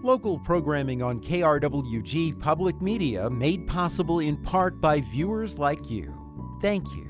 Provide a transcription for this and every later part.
Local programming on KRWG Public Media made possible in part by viewers like you. Thank you.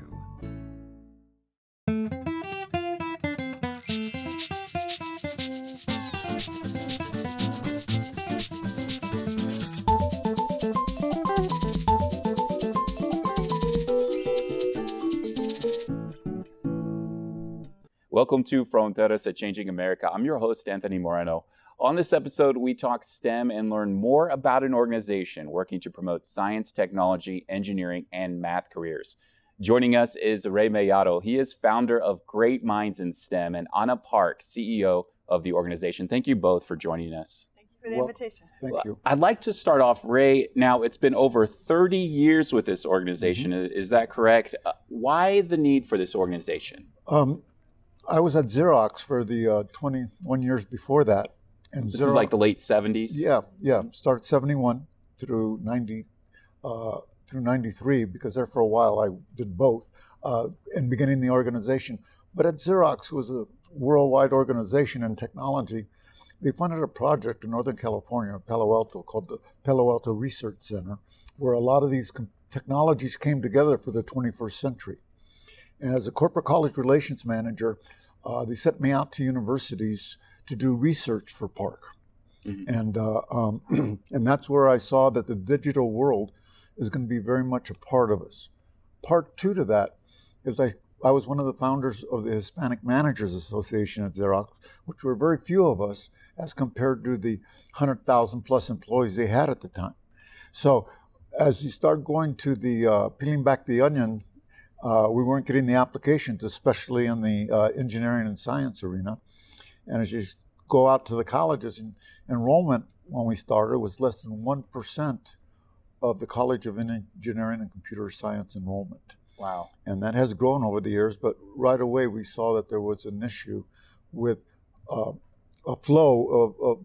Welcome to Fronteras at Changing America. I'm your host, Anthony Moreno. On this episode, we talk STEM and learn more about an organization working to promote science, technology, engineering, and math careers. Joining us is Ray Mellado. He is founder of Great Minds in STEM, and Anna Park, CEO of the organization. Thank you both for joining us. Thank you for the invitation. Thank you. I'd like to start off, Ray. Now, it's been over 30 years with this organization. Is that correct? Why the need for this organization? I was at Xerox for the 21 years before that. And this is like the late 70s? Yeah. Started 71 through 93, because there for a while I did both, in beginning the organization. But at Xerox, it was a worldwide organization in technology. They funded a project in Northern California, Palo Alto, called the Palo Alto Research Center, where a lot of these technologies came together for the 21st century. And as a corporate college relations manager, they sent me out to universities to do research for Park. And that's where I saw that the digital world is going to be very much a part of us. Part two to that is I was one of the founders of the Hispanic Managers Association at Xerox, which were very few of us as compared to the 100,000 plus employees they had at the time. So as you start going to the peeling back the onion, we weren't getting the applications, especially in the engineering and science arena. And as you go out to the colleges, enrollment when we started was less than 1% of the College of Engineering and Computer Science enrollment. Wow. And that has grown over the years, but right away we saw that there was an issue with a flow of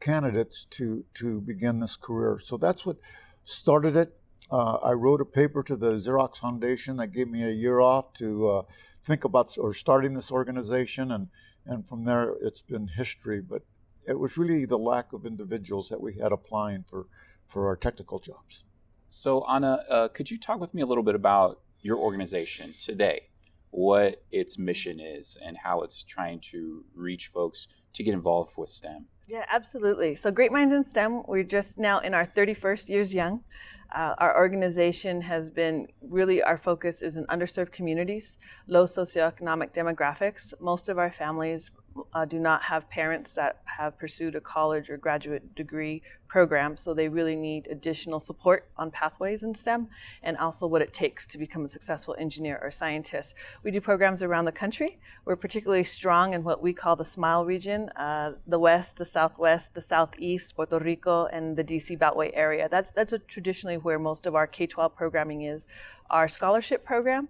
candidates to begin this career. So that's what started it. I wrote a paper to the Xerox Foundation that gave me a year off to think about starting this organization, and from there it's been history. But it was really the lack of individuals that we had applying for our technical jobs. So Anna, could you talk with me a little bit about your organization today, what its mission is and how it's trying to reach folks to get involved with STEM? Yeah, absolutely. So Great Minds in STEM, we're just now in our 31st years young. Our organization has been really, our focus is in underserved communities, low socioeconomic demographics. Most of our families do not have parents that have pursued a college or graduate degree program, so they really need additional support on pathways in STEM and also what it takes to become a successful engineer or scientist. We do programs around the country. We're particularly strong in what we call the SMILE region, the West, the Southwest, the Southeast, Puerto Rico, and the DC Beltway area. That's traditionally where most of our K-12 programming is. Our scholarship program,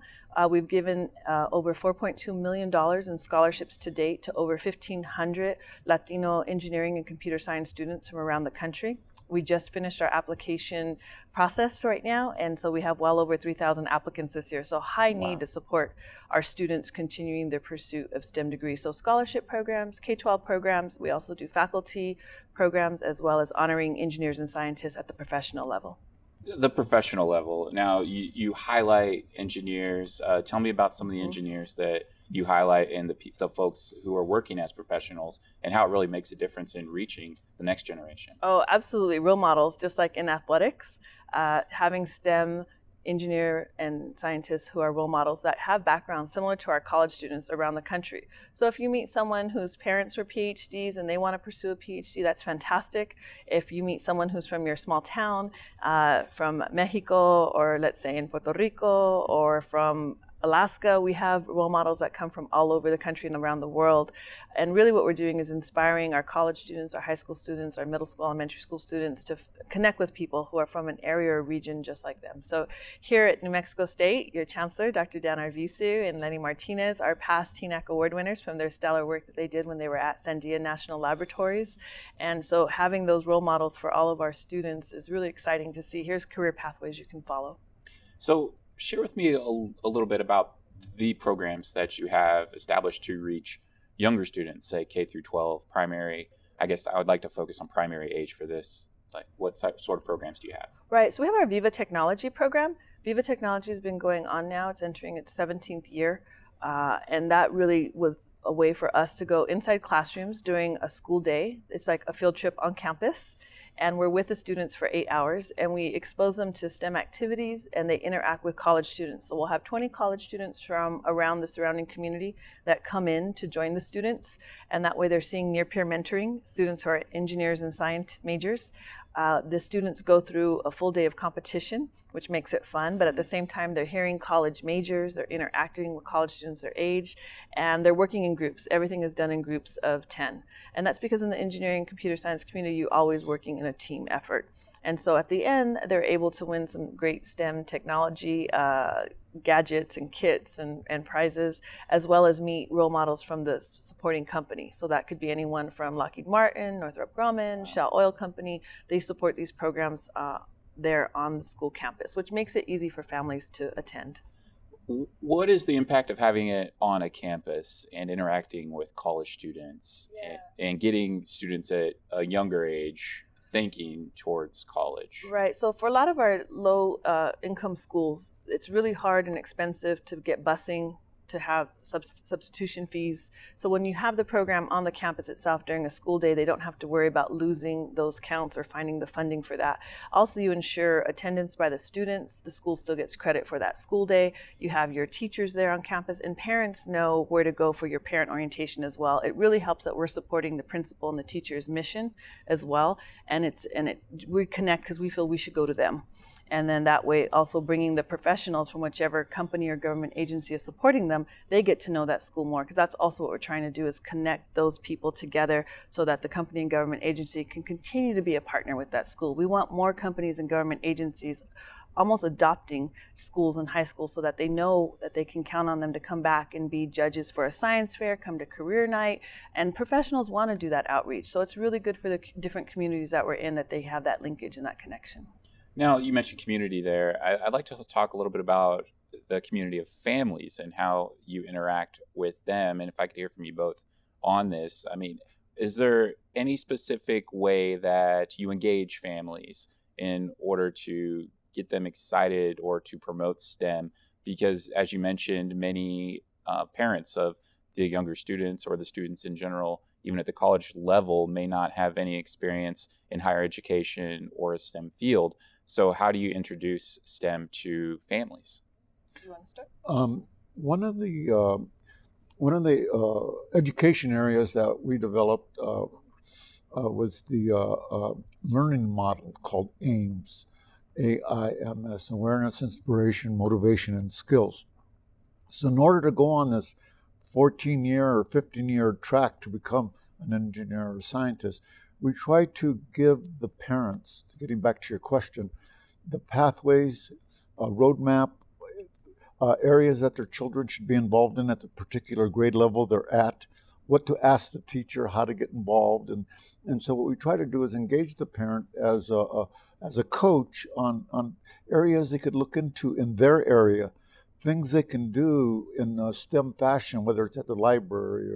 we've given over $4.2 million in scholarships to date to over 1,500 Latino engineering and computer science students from around the country. We just finished our application process right now, and so we have well over 3,000 applicants this year. So high need to support our students continuing their pursuit of STEM degrees. So scholarship programs, K-12 programs, we also do faculty programs as well as honoring engineers and scientists at the professional level. The professional level. Now, you highlight engineers. Tell me about some of the engineers that you highlight and the folks who are working as professionals and how it really makes a difference in reaching the next generation. Oh, absolutely. Role models, just like in athletics, having STEM engineer and scientists who are role models that have backgrounds similar to our college students around the country. So if you meet someone whose parents were PhDs and they want to pursue a PhD, that's fantastic. If you meet someone who's from your small town, from Mexico, or let's say in Puerto Rico, or from Alaska, we have role models that come from all over the country and around the world. And really what we're doing is inspiring our college students, our high school students, our middle school, elementary school students to connect with people who are from an area or region just like them. So here at New Mexico State, your chancellor, Dr. Dan Arvizu and Lenny Martinez, are past TNAC award winners from their stellar work that they did when they were at Sandia National Laboratories. And so having those role models for all of our students is really exciting to see. Here's career pathways you can follow. So share with me a little bit about the programs that you have established to reach younger students, say K through 12, primary. I guess I would like to focus on primary age for this. Like, what sort of programs do you have? Right, so we have our Viva Technology program. Viva Technology has been going on now. It's entering its 17th year. And that really was a way for us to go inside classrooms during a school day. It's like a field trip on campus. And we're with the students for 8 hours, and we expose them to STEM activities, and they interact with college students. So we'll have 20 college students from around the surrounding community that come in to join the students, and that way they're seeing near-peer mentoring, students who are engineers and science majors. The students go through a full day of competition, which makes it fun, but at the same time they're hearing college majors, they're interacting with college students their age, and they're working in groups. Everything is done in groups of 10. And that's because in the engineering computer science community, you're always working in a team effort. And so at the end, they're able to win some great STEM technology gadgets and kits and prizes, as well as meet role models from the supporting company. So that could be anyone from Lockheed Martin, Northrop Grumman, Shell Oil Company. They support these programs there on the school campus, which makes it easy for families to attend. What is the impact of having it on a campus and interacting with college students and getting students at a younger age thinking towards college? Right. So for a lot of our low income schools, it's really hard and expensive to get busing, to have substitution fees. So when you have the program on the campus itself during a school day, they don't have to worry about losing those counts or finding the funding for that. Also, you ensure attendance by the students. The school still gets credit for that school day. You have your teachers there on campus, and parents know where to go for your parent orientation as well. It really helps that we're supporting the principal and the teacher's mission as well, and we connect because we feel we should go to them. And then that way also bringing the professionals from whichever company or government agency is supporting them, they get to know that school more, because that's also what we're trying to do, is connect those people together so that the company and government agency can continue to be a partner with that school. We want more companies and government agencies almost adopting schools and high schools so that they know that they can count on them to come back and be judges for a science fair, come to career night, and professionals want to do that outreach. So it's really good for the different communities that we're in that they have that linkage and that connection. Now, you mentioned community there. I'd like to talk a little bit about the community of families and how you interact with them. And if I could hear from you both on this, I mean, is there any specific way that you engage families in order to get them excited or to promote STEM? Because as you mentioned, many parents of the younger students or the students in general, even at the college level, may not have any experience in higher education or a STEM field. So how do you introduce STEM to families? You want to start? One of the education areas that we developed was the learning model called AIMS, AIMS, Awareness, Inspiration, Motivation, and Skills. So in order to go on this 14-year or 15-year track to become an engineer or a scientist, we try to give the parents, getting back to your question, the pathways, a roadmap, areas that their children should be involved in at the particular grade level they're at, what to ask the teacher, how to get involved. And so what we try to do is engage the parent as a coach on areas they could look into in their area, things they can do in a STEM fashion, whether it's at the library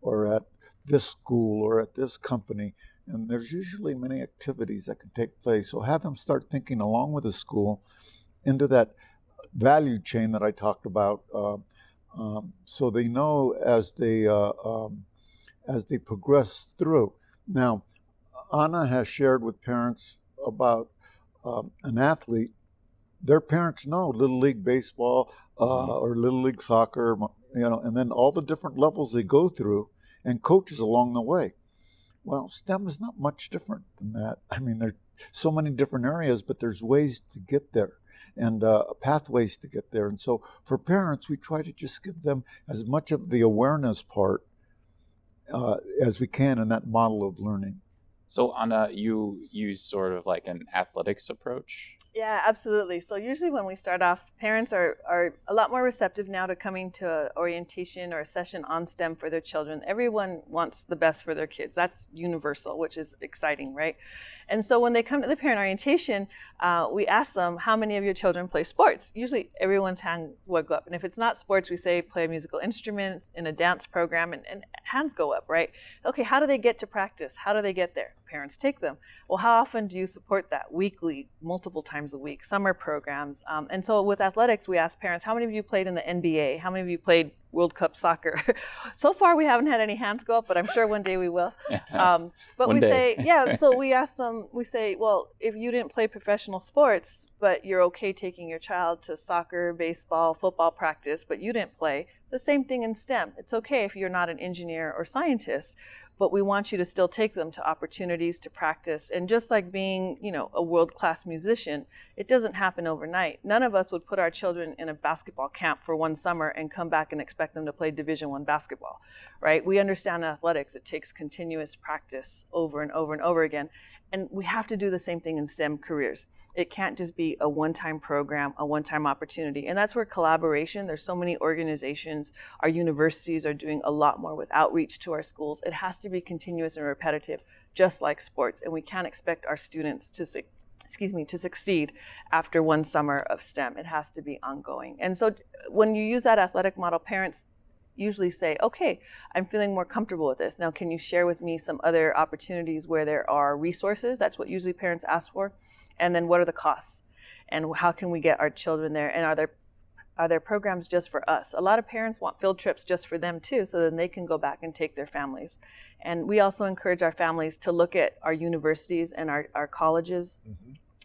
or at this school or at this company. And there's usually many activities that can take place. So have them start thinking along with the school into that value chain that I talked about, so they know as they progress through. Now, Anna has shared with parents about an athlete. Their parents know Little League Baseball or Little League Soccer, and then all the different levels they go through and coaches along the way. Well, STEM is not much different than that. I mean, there's so many different areas, but there's ways to get there and pathways to get there. And so for parents, we try to just give them as much of the awareness part as we can in that model of learning. So Anna, you use sort of like an athletics approach Yeah, absolutely. So usually when we start off, parents are a lot more receptive now to coming to an orientation or a session on STEM for their children. Everyone wants the best for their kids. That's universal, which is exciting, right? And so when they come to the parent orientation, we ask them, how many of your children play sports? Usually everyone's hand would go up. And if it's not sports, we say play musical instruments in a dance program, and hands go up, right? Okay, how do they get to practice? How do they get there? Parents take them. Well, how often do you support that? Weekly, multiple times a week, summer programs. And so with athletics, we ask parents, how many of you played in the NBA? How many of you played World Cup soccer? So far, we haven't had any hands go up, but I'm sure one day we will. But we say, yeah, so we ask them, we say, well, if you didn't play professional sports, but you're okay taking your child to soccer, baseball, football practice, but you didn't play, the same thing in STEM. It's okay if you're not an engineer or scientist, but we want you to still take them to opportunities to practice. And just like being, a world-class musician, it doesn't happen overnight. None of us would put our children in a basketball camp for one summer and come back and expect them to play Division I basketball, right? We understand in athletics, it takes continuous practice over and over and over again. And we have to do the same thing in STEM careers. It can't just be a one-time program, a one-time opportunity. And that's where collaboration, there's so many organizations, our universities are doing a lot more with outreach to our schools. It has to be continuous and repetitive, just like sports. And we can't expect our students to succeed after one summer of STEM. It has to be ongoing. And so when you use that athletic model, parents usually say, okay, I'm feeling more comfortable with this. Now, can you share with me some other opportunities where there are resources? That's what usually parents ask for. And then what are the costs? And how can we get our children there? And are there programs just for us? A lot of parents want field trips just for them too, so then they can go back and take their families. And we also encourage our families to look at our universities and our colleges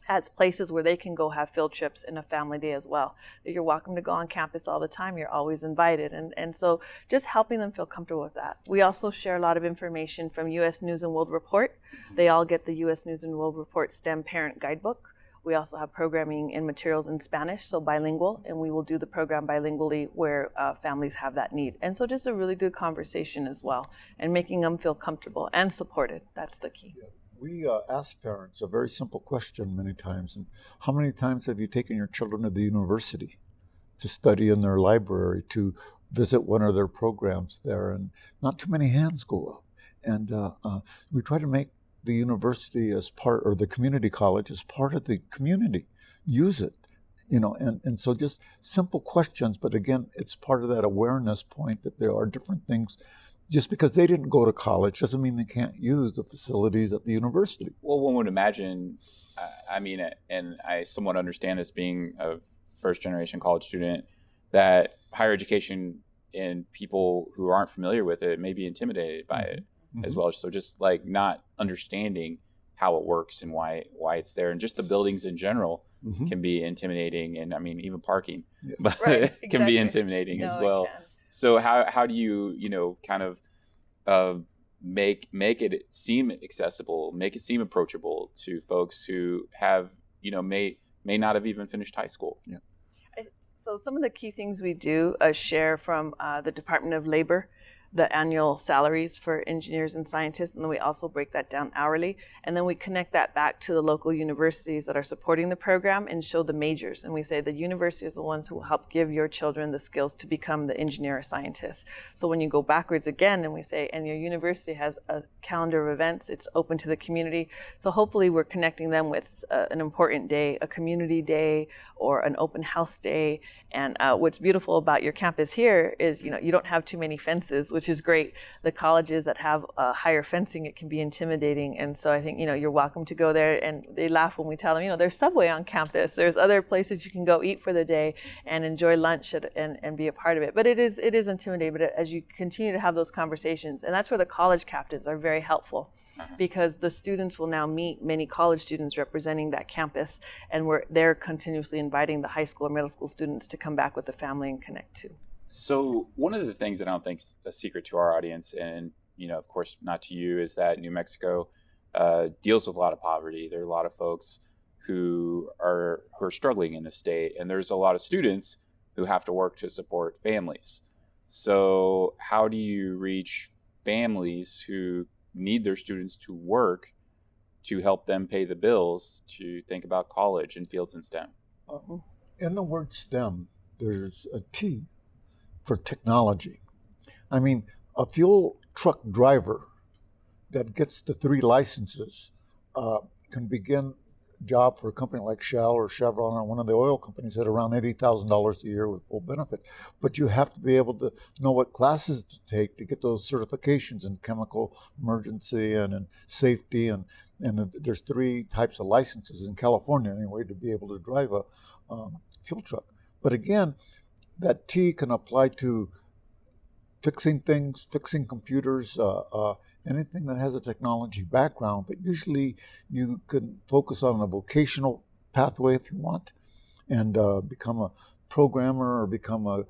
as places where they can go have field trips in a family day as well. You're welcome to go on campus all the time. You're always invited. And so just helping them feel comfortable with that. We also share a lot of information from U.S. News and World Report. They all get the U.S. News and World Report STEM Parent Guidebook. We also have programming and materials in Spanish, so bilingual, and we will do the program bilingually where families have that need. And so just a really good conversation as well, and making them feel comfortable and supported. That's the key. Yeah. We ask parents a very simple question many times. And how many times have you taken your children to the university to study in their library, to visit one of their programs there? And not too many hands go up. And we try to make the university as part, or the community college as part of the community. Use it, and so just simple questions. But again, it's part of that awareness point that there are different things. Just because they didn't go to college doesn't mean they can't use the facilities at the university. Well, one would imagine, and I somewhat understand this being a first-generation college student, that higher education and people who aren't familiar with it may be intimidated by it as well. So just like not understanding how it works and why it's there, and just the buildings in general can be intimidating, and even parking, but it can be intimidating as well. So how do you kind of make it seem accessible, make it seem approachable to folks who have may not have even finished high school? Yeah. So some of the key things we do share from the Department of Labor, the annual salaries for engineers and scientists, and then we also break that down hourly, and then we connect that back to the local universities that are supporting the program and show the majors, and we say the universities are the ones who will help give your children the skills to become the engineer or scientist. So when you go backwards again, and we say, and your university has a calendar of events, it's open to the community, so hopefully we're connecting them with an important day, a community day, or an open house day. And what's beautiful about your campus here is, you don't have too many fences, which is great. The colleges that have higher fencing, it can be intimidating. And so I think, you're welcome to go there. And they laugh when we tell them, there's Subway on campus. There's other places you can go eat for the day and enjoy lunch and be a part of it. But it is intimidating. But as you continue to have those conversations, and that's where the college captains are very helpful, because the students will now meet many college students representing that campus, and they're continuously inviting the high school or middle school students to come back with the family and connect too. So one of the things that I don't think is a secret to our audience, and of course not to you, is that New Mexico deals with a lot of poverty. There are a lot of folks who are struggling in the state, and there's a lot of students who have to work to support families. So how do you reach families who need their students to work to help them pay the bills to think about college and fields in STEM. In the word STEM, there's a T for technology. I mean, a fuel truck driver that gets the 3 licenses can begin a job for a company like Shell or Chevron or one of the oil companies at around $80,000 a year with full benefit. But you have to be able to know what classes to take to get those certifications in chemical emergency and in safety. And there's 3 types of licenses in California anyway to be able to drive a fuel truck. But again, that T can apply to fixing things, fixing computers, anything that has a technology background. But usually you can focus on a vocational pathway if you want and become a programmer or become a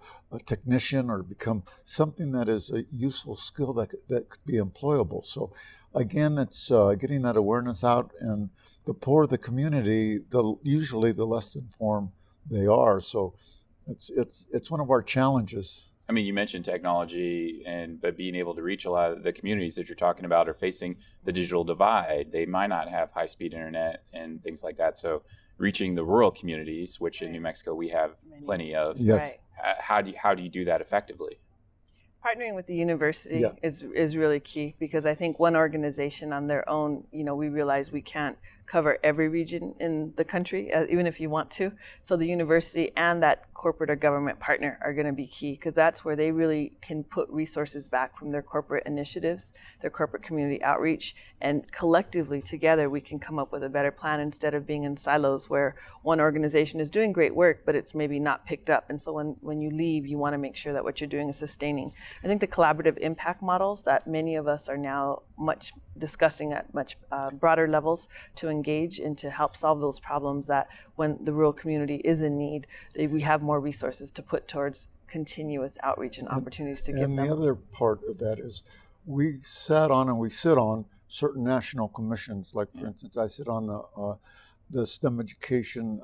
technician or become something that is a useful skill that could be employable. So again, it's getting that awareness out, and the poorer the community, usually the less informed they are. So it's one of our challenges. I mean, you mentioned technology, but being able to reach a lot of the communities that you're talking about are facing the digital divide. They might not have high-speed internet and things like that. So reaching the rural communities, which in New Mexico we have plenty of. Yes. Right. How do you do that effectively? Partnering with the university is really key, because I think one organization on their own, we realize we can't cover every region in the country, even if you want to. So the university and that corporate or government partner are going to be key, because that's where they really can put resources back from their corporate initiatives, their corporate community outreach, and collectively together we can come up with a better plan instead of being in silos where one organization is doing great work but it's maybe not picked up. And so when you leave, you want to make sure that what you're doing is sustaining. I think the collaborative impact models that many of us are now discussing at much broader levels to engage and to help solve those problems, that when the rural community is in need, we have more resources to put towards continuous outreach and opportunities to give them. And the other part of that is we sat on and we sit on certain national commissions. Like, for instance, I sit on the STEM Education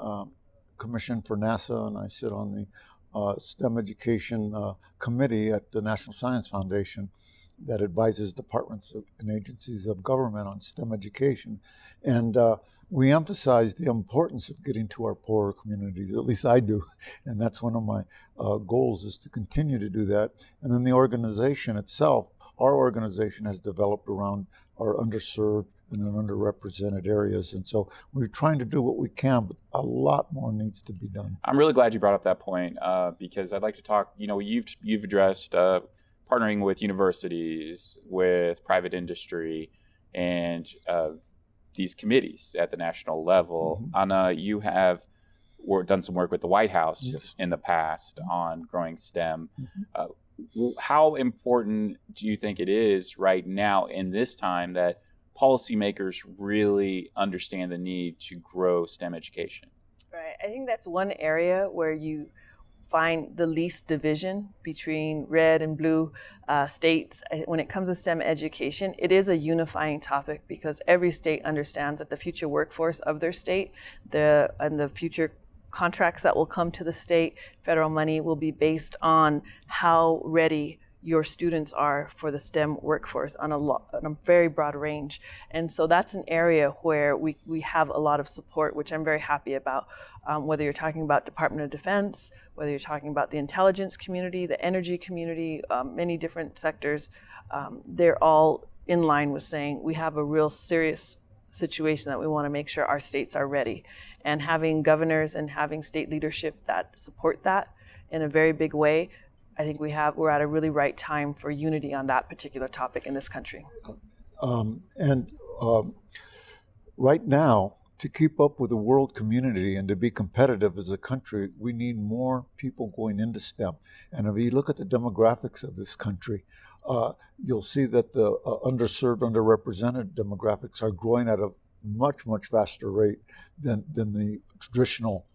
Commission for NASA, and I sit on the STEM Education Committee at the National Science Foundation that advises departments and agencies of government on STEM education. And we emphasize the importance of getting to our poorer communities, at least I do. And that's one of my goals, is to continue to do that. And then the organization itself, our organization has developed around our underserved and underrepresented areas. And so we're trying to do what we can, but a lot more needs to be done. I'm really glad you brought up that point because I'd like to talk, you've addressed partnering with universities, with private industry, and these committees at the national level. Mm-hmm. Anna, you have done some work with the White House Yes. in the past on growing STEM. Mm-hmm. How important do you think it is right now in this time that policymakers really understand the need to grow STEM education? Right. I think that's one area where you find the least division between red and blue states. When it comes to STEM education, it is a unifying topic, because every state understands that the future workforce of their state, and the future contracts that will come to the state, federal money, will be based on how ready your students are for the STEM workforce on a very broad range. And so that's an area where we have a lot of support, which I'm very happy about. Whether you're talking about Department of Defense, whether you're talking about the intelligence community, the energy community, many different sectors, they're all in line with saying we have a real serious situation that we want to make sure our states are ready. And having governors and having state leadership that support that in a very big way, I think we're at a really right time for unity on that particular topic in this country. Right now, to keep up with the world community and to be competitive as a country, we need more people going into STEM. And if you look at the demographics of this country, you'll see that the underserved, underrepresented demographics are growing at a much, much faster rate than the traditional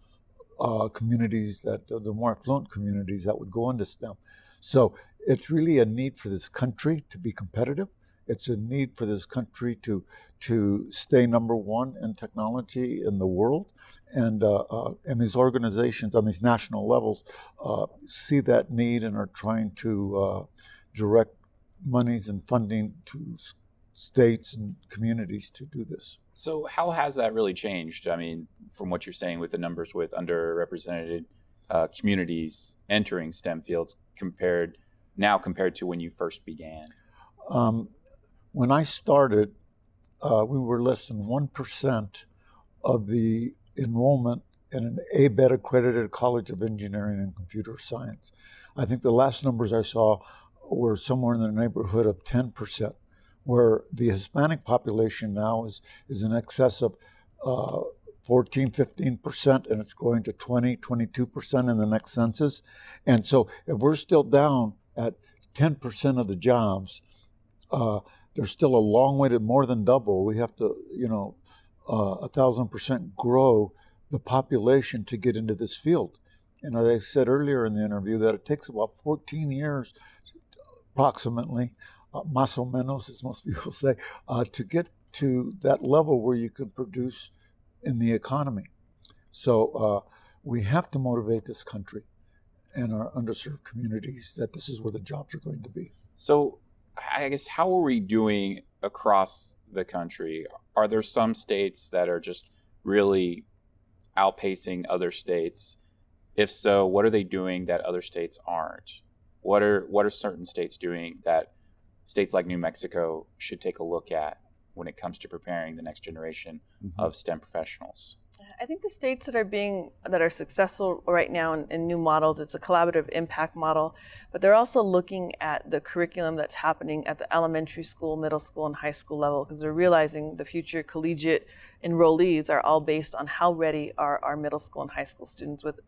communities, the more affluent communities that would go into STEM. So it's really a need for this country to be competitive. It's a need for this country to stay number one in technology in the world. And these organizations on these national levels see that need and are trying to direct monies and funding to states and communities to do this. So how has that really changed? I mean, from what you're saying with the numbers with underrepresented communities entering STEM fields compared to when you first began? When I started, we were less than 1% of the enrollment in an ABET accredited College of Engineering and Computer Science. I think the last numbers I saw were somewhere in the neighborhood of 10%, where the Hispanic population now is in excess of 14, 15%, and it's going to 20, 22% in the next census. And so if we're still down at 10% of the jobs, there's still a long way to more than double. We have to, 1,000% grow the population to get into this field. And as I said earlier in the interview, that it takes about 14 years, approximately, más o menos, as most people say, to get to that level where you can produce in the economy. So we have to motivate this country and our underserved communities that this is where the jobs are going to be. So I guess, how are we doing across the country? Are there some states that are just really outpacing other states? If so, what are they doing that other states aren't? What are certain states doing that states like New Mexico should take a look at when it comes to preparing the next generation of STEM professionals? I think the states that are successful right now in new models, it's a collaborative impact model, but they're also looking at the curriculum that's happening at the elementary school, middle school, and high school level, because they're realizing the future collegiate enrollees are all based on how ready are our middle school and high school students, with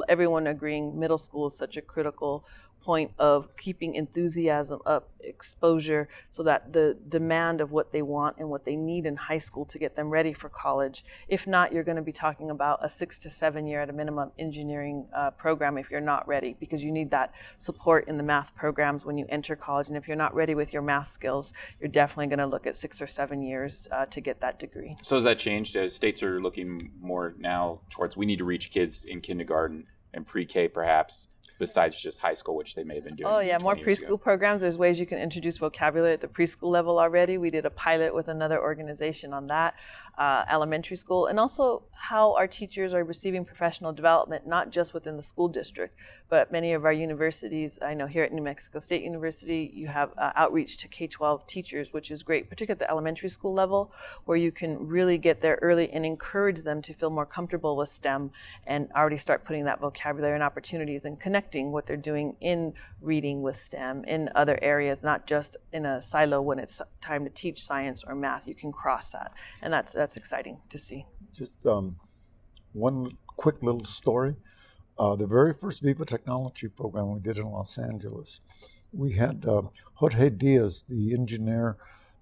everyone agreeing middle school is such a critical point of keeping enthusiasm up, exposure, so that the demand of what they want and what they need in high school to get them ready for college. If not, you're going to be talking about a 6 to 7 year at a minimum engineering program if you're not ready, because you need that support in the math programs when you enter college. And if you're not ready with your math skills, you're definitely going to look at 6 or 7 years to get that degree. So has that changed as states are looking more now towards, we need to reach kids in kindergarten and pre-K perhaps, besides just high school, which they may have been doing? Oh yeah, more preschool programs. There's ways you can introduce vocabulary at the preschool level already. We did a pilot with another organization on that. Elementary school, and also how our teachers are receiving professional development, not just within the school district, but many of our universities. I know here at New Mexico State University, you have outreach to K-12 teachers, which is great, particularly at the elementary school level, where you can really get there early and encourage them to feel more comfortable with STEM and already start putting that vocabulary and opportunities and connecting what they're doing in reading with STEM in other areas, not just in a silo when it's time to teach science or math. You can cross that, and that's exciting to see. Just one quick little story. The very first Viva Technology program we did in Los Angeles, we had Jorge Diaz, the engineer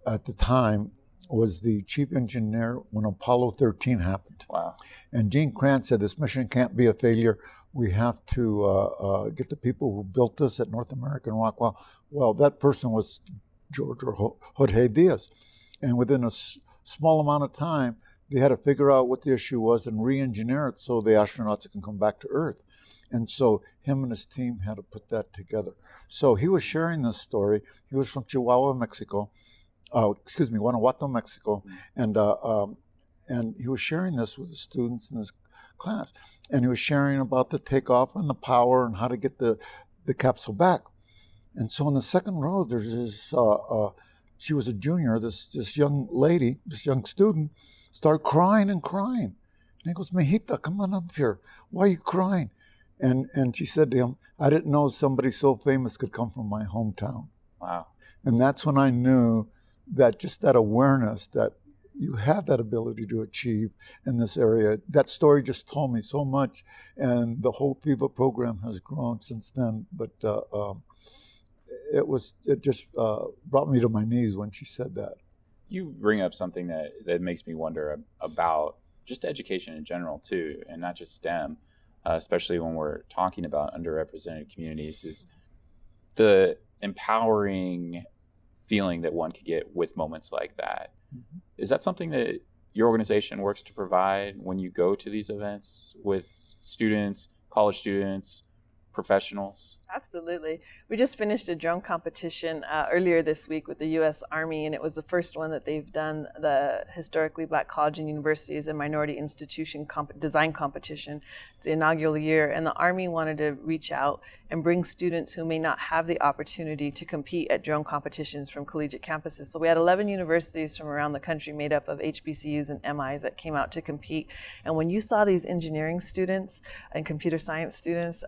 at the time, was the chief engineer when Apollo 13 happened. Wow. And Gene Kranz said, this mission can't be a failure. We have to get the people who built this at North American Rockwell. Well, that person was Jorge Diaz. And within a small amount of time, they had to figure out what the issue was and re-engineer it so the astronauts can come back to Earth. And so him and his team had to put that together. So he was sharing this story. He was from Guanajuato, Mexico. And he was sharing this with the students in his class. And he was sharing about the takeoff and the power and how to get the capsule back. And so in the second row, there's this, she was a junior, this young lady, this young student, started crying and crying. And he goes, Mijita, come on up here. Why are you crying? And she said to him, I didn't know somebody so famous could come from my hometown. Wow. And that's when I knew that just that awareness that you have that ability to achieve in this area. That story just told me so much, and the whole Viva program has grown since then. But it just brought me to my knees when she said that. You bring up something that makes me wonder about just education in general too, and not just STEM, especially when we're talking about underrepresented communities, is the empowering feeling that one could get with moments like that. Mm-hmm. Is that something that your organization works to provide when you go to these events with students, college students, professionals? Absolutely. We just finished a drone competition earlier this week with the U.S. Army, and it was the first one that they've done, the Historically Black College and Universities and Minority Institution Design Competition. It's the inaugural year, and the Army wanted to reach out and bring students who may not have the opportunity to compete at drone competitions from collegiate campuses. So we had 11 universities from around the country made up of HBCUs and MIs that came out to compete. And when you saw these engineering students and computer science students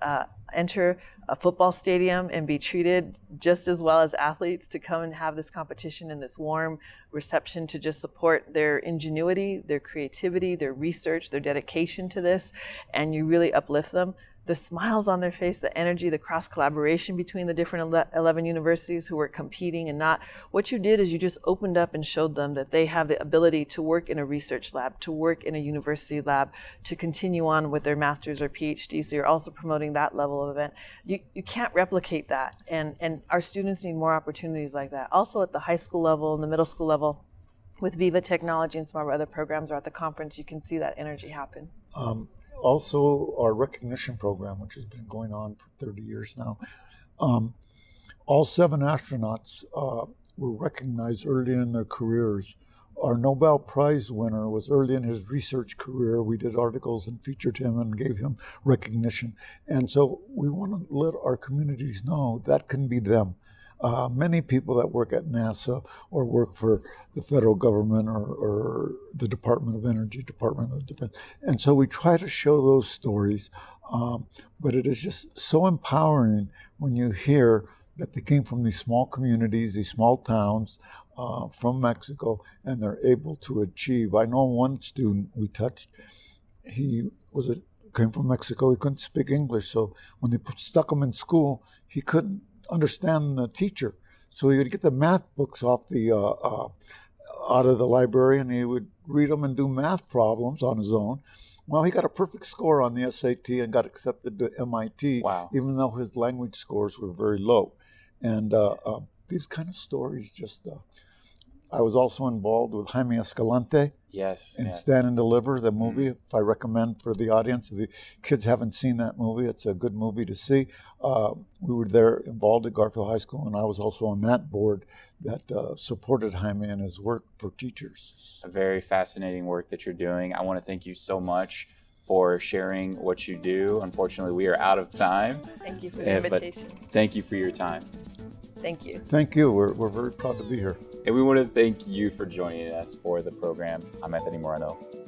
enter a football stadium and be treated just as well as athletes, to come and have this competition and this warm reception to just support their ingenuity, their creativity, their research, their dedication to this, and you really uplift them. The smiles on their face, the energy, the cross collaboration between the different 11 universities who were competing, and not what you did is you just opened up and showed them that they have the ability to work in a research lab, to work in a university lab, to continue on with their master's or PhD. So you're also promoting that level of event. You can't replicate that, and our students need more opportunities like that. Also at the high school level and the middle school level, with Viva Technology and some of our other programs, or at the conference, you can see that energy happen. Also, our recognition program, which has been going on for 30 years now, all 7 astronauts were recognized early in their careers. Our Nobel Prize winner was early in his research career. We did articles and featured him and gave him recognition. And so we want to let our communities know that can be them. Many people that work at NASA or work for the federal government or the Department of Energy, Department of Defense. And so we try to show those stories, but it is just so empowering when you hear that they came from these small communities, these small towns from Mexico, and they're able to achieve. I know one student we touched, he came from Mexico, he couldn't speak English, so when they stuck him in school, he couldn't understand the teacher, so he would get the math books off the out of the library, and he would read them and do math problems on his own. Well, he got a perfect score on the SAT and got accepted to MIT. Wow. Even though his language scores were very low. And these kind of stories just I was also involved with Jaime Escalante in Stand and Deliver, the movie. If I recommend for the audience, if the kids haven't seen that movie, it's a good movie to see. We were there involved at Garfield High School, and I was also on that board that supported Jaime and his work for teachers. A very fascinating work that you're doing. I want to thank you so much for sharing what you do. Unfortunately, we are out of time. Thank you for the invitation. Thank you for your time. Thank you. Thank you. We're very proud to be here. And we want to thank you for joining us for the program. I'm Anthony Moreno.